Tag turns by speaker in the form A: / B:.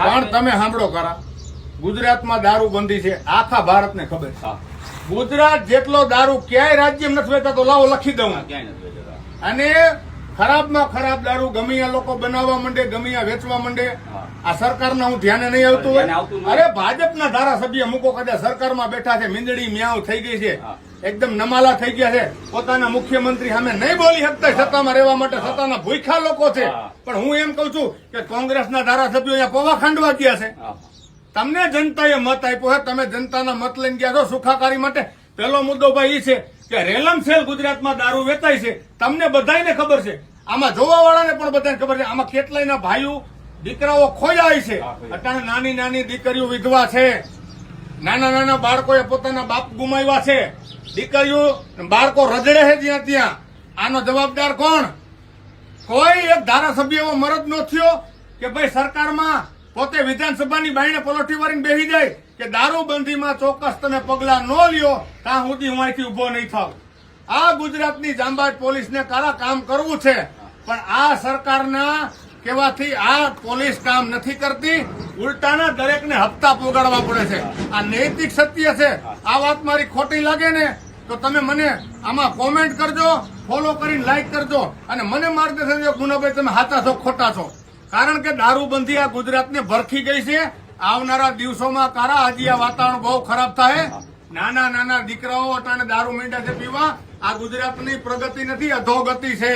A: પણ તમે સાંભળો ખરા, ગુજરાતમાં દારૂબંધી છે, આખા ભારતને ખબર છે. ગુજરાત જેટલો દારૂ ક્યાંય રાજ્યમાં નથી વેચાતો, લાવો લખી દઉં. અને ખરાબમાં ખરાબ દારૂ ગમે લોકો બનાવવા માંડે, ગમે વેચવા માંડે. આ સરકારના હું ધ્યાને નહીં આવતું હોય. અરે ભાજપના ધારાસભ્ય મૂકો કદાચ સરકારમાં બેઠા છે, મીંદડી મ્યાઉ થઈ ગઈ છે, એકદમ નમાલા થઈ ગયા છે, પોતાના મુખ્યમંત્રી સામે નહીં બોલી શકતા, સત્તામાં રહેવા માટે સત્તાના ભૂખ્યા લોકો છે. પણ હું એમ કઉ છું કે કોંગ્રેસના ધારાસભ્યો અહીંયા પૌવા ખાંડવા ગયા છે. તમને જનતાએ મત આપ્યો છે, તમે જનતાના મત લઈને ગયા છો સુખાકારી માટે. પેલો મુદ્દો ભાઈ એ છે કે રેલમસેલ ગુજરાતમાં દારૂ વેચાય છે, તમને બધાને ખબર છે, આમાં જોવા વાળાને પણ બધાને ખબર છે. આમાં કેટલાયના ભાઈઓ દીકરાઓ ખોજાય છે. અત્યારે નાની નાની દીકરીઓ વિધવા છે, નાના નાના બાળકોએ પોતાના બાપ ગુમાવ્યા છે, દીકરીઓ બાળકો રજડે છે જ્યાં ત્યાં. આનો જવાબદાર કોણ? કોઈ એક ધારાસભ્ય એવો મરદ નો થયો કે ભાઈ સરકારમાં પોતે વિધાનસભાની બાયણે પલોઠી વાળીને બેસી જાય કે દારૂબંધીમાં ચોક્કસ તમે પગલા ન લ્યો ત્યાં સુધી હું અહીંથી ઉભો નહીં થાવ. આ ગુજરાતની જાંબાજ પોલીસને કાળા કામ કરવું છે, પણ આ સરકારના કેવાથી આ પોલીસ કામ નથી કરતી. ઉલટાના દરેકને હપ્તા પોગાડવા પડે છે. આ નૈતિક સત્ય છે. આ વાત મારી ખોટી લાગે ને તો તમે મને આમાં કોમેન્ટ કરજો, ફોલો કરીને લાઈક કરજો અને મને માર્ગદર્શન આપજો. ગુનાભાઈ તમે સાચા છો ખોટા છો? કારણ કે દારૂબંધી આ ગુજરાતને ભરખી ગઈ છે. આવનારા દિવસોમાં કારા હજી આ વાતાવરણ બહુ ખરાબ થાય. નાના નાના દીકરાઓ અટાણે દારૂ મીંડા છે પીવા. આ ગુજરાતની પ્રગતિ નથી, અધોગતિ છે.